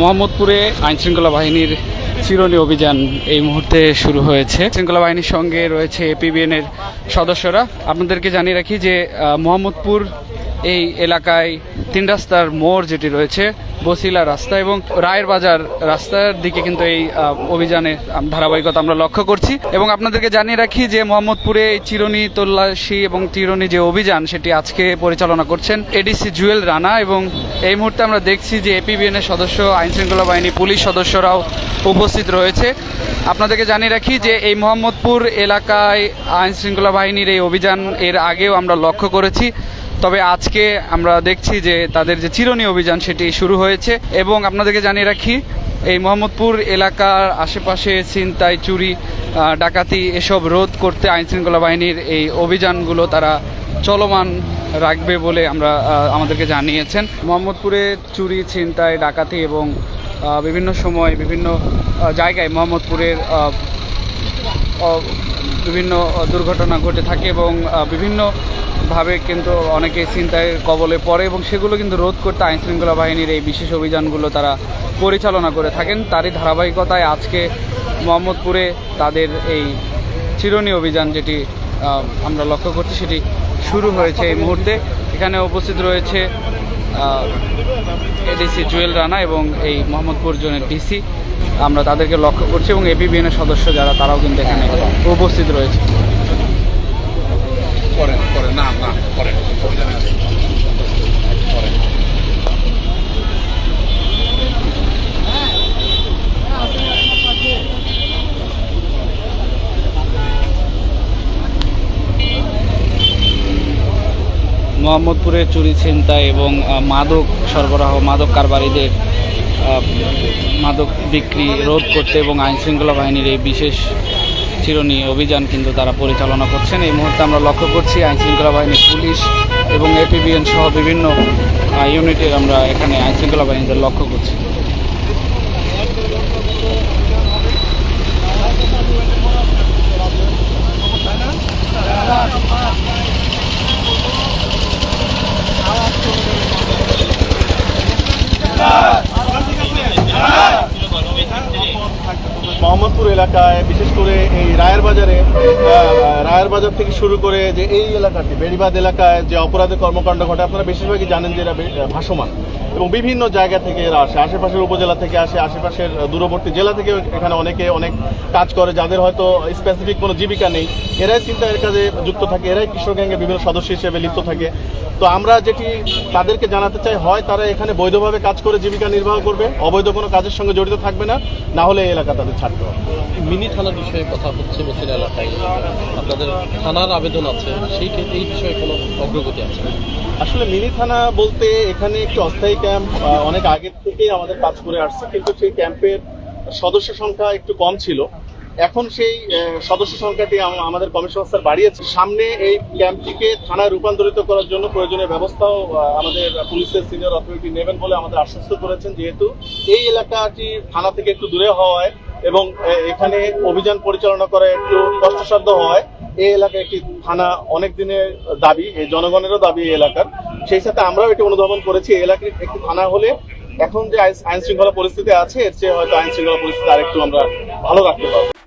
মোহাম্মদপুরে আইনশৃঙ্খলা বাহিনীর চিরুনি অভিযান এই মুহূর্তে শুরু হয়েছে। শৃঙ্খলা বাহিনীর সঙ্গে রয়েছে এপিবিএন এর সদস্যরা। আপনাদেরকে জানিয়ে রাখি যে মোহাম্মদপুর এই এলাকায় তিন রাস্তার মোড় যেটি রয়েছে, বসিলা রাস্তা এবং রায়ের বাজার রাস্তার দিকে কিন্তু এই অভিযানের ধারাবাহিকতা আমরা লক্ষ্য করছি। এবং আপনাদেরকে জানিয়ে রাখি যে মোহাম্মদপুরে চিরুনি তল্লাশি এবং চিরুনি যে অভিযান সেটি আজকে পরিচালনা করছেন এডিসি জুয়েল রানা। এবং এই মুহূর্তে আমরা দেখছি যে এপিবিএন এর সদস্য, আইনশৃঙ্খলা বাহিনী, পুলিশ সদস্যরাও উপস্থিত রয়েছে। আপনাদেরকে জানিয়ে রাখি যে এই মোহাম্মদপুর এলাকায় আইনশৃঙ্খলা বাহিনীর এই অভিযান এর আগেও আমরা লক্ষ্য করেছি, তবে আজকে আমরা দেখছি যে তাদের যে চিরুনি অভিযান সেটি শুরু হয়েছে। এবং আপনাদেরকে জানিয়ে রাখি এই মোহাম্মদপুর এলাকার আশেপাশে ছিনতাই, চুরি, ডাকাতি এসব রোধ করতে আইনশৃঙ্খলা বাহিনীর এই অভিযানগুলো তারা চলমান রাখবে বলে আমাদেরকে জানিয়েছেন। মোহাম্মদপুরে চুরি, ছিনতাই, ডাকাতি এবং বিভিন্ন সময় বিভিন্ন জায়গায় মোহাম্মদপুরের বিভিন্ন দুর্ঘটনা ঘটে থাকে এবং বিভিন্নভাবে কিন্তু অনেকে ছিনতাইয়ের কবলে পড়ে এবং সেগুলো কিন্তু রোধ করতে আইনশৃঙ্খলা বাহিনীর এই বিশেষ অভিযানগুলো তারা পরিচালনা করে থাকেন। তারই ধারাবাহিকতায় আজকে মোহাম্মদপুরে তাদের এই চিরুনি অভিযান যেটি আমরা লক্ষ্য করছি সেটি শুরু হয়েছে এই মুহূর্তে। এখানে উপস্থিত রয়েছে এডিসি জুয়েল রানা এবং এই মোহাম্মদপুর জোনের ডিসি। আমরা তাদেরকে লক্ষ্য করছি এবং এপিবিএন এর সদস্য যারা তারাও কিন্তু এখানে উপস্থিত রয়েছে। মোহাম্মদপুরে চুরি, ছিনতাই এবং মাদক সরবরাহ, মাদক কারবারিদের মাদক বিক্রি রোধ করতে এবং আইনশৃঙ্খলা বাহিনীর এই বিশেষ চিরুনি অভিযান কিন্তু তারা পরিচালনা করছেন। এই মুহূর্তে আমরা লক্ষ্য করছি আইনশৃঙ্খলা বাহিনীর, পুলিশ এবং এপিবিএন সহ বিভিন্ন ইউনিটের আমরা এখানে আইনশৃঙ্খলা বাহিনীদের লক্ষ্য করছি। মোহাম্মদপুর এলাকায় বিশেষ করে এই রায়ের বাজার থেকে শুরু করে যে এই এলাকাটি বেড়িবাঁধ এলাকায় যে অপরাধের কর্মকাণ্ড ঘটে, আপনারা বেশিরভাগই জানেন যে এরা ভাসমান এবং বিভিন্ন জায়গা থেকে এরা আসে, আশেপাশের উপজেলা থেকে আসে, আশেপাশের দূরবর্তী জেলা থেকে এখানে অনেকে অনেক কাজ করে, যাদের হয়তো স্পেসিফিক কোনো জীবিকা নেই, এরাই ছিনতাইয়ের কাজে যুক্ত থাকে, এরাই কিশোর গ্যাংয়ের বিভিন্ন সদস্য হিসেবে লিপ্ত থাকে। তো আমরা যেটি তাদেরকে জানাতে চাই, হয় তারা এখানে বৈধভাবে কাজ করে জীবিকা নির্বাহ করবে, অবৈধ কোনো কাজের সঙ্গে জড়িত থাকবে না, না হলে এই এলাকা তাদের ছাড়তে হবে। মিনি থানা বিষয়ে কথা হচ্ছে বসিলা এলাকায়, আপনাদের থানার আবেদন আছে, এই বিষয়ে কোনো অগ্রগতি আছে? আসলে মিনি থানা বলতে এখানে একটি অস্থায়ী ক্যাম্প অনেক আগের থেকেই আমাদের কাজ করে আসছে, কিন্তু সেই ক্যাম্পের সদস্য সংখ্যা একটু কম ছিল। এখন সেই সদস্য সংখ্যাটি আমাদের কমিশনার স্যার বাড়িয়েছে। সামনে এই ক্যাম্পটিকে থানায় রূপান্তরিত করার জন্য প্রয়োজনীয় ব্যবস্থাও আমাদের পুলিশের সিনিয়র অথরিটি নেবেন বলে আমাদের আশ্বস্ত করেছেন। যেহেতু এই এলাকাটি থানা থেকে একটু দূরে হওয়ায় এবং এখানে অভিযান পরিচালনা করা একটু কষ্টসাধ্য হয়, এই এলাকায় একটি থানা অনেক দিনের দাবি, এই জনগণেরও দাবি এই এলাকার। সেই সাথে আমরাও এটি অনুধাবন করেছি, এই এলাকার একটি থানা হলে এখন যে আইন শৃঙ্খলা পরিস্থিতি আছে এর চেয়ে হয়তো আইন শৃঙ্খলা পরিস্থিতি আরেকটু আমরা ভালো রাখতে পারবো।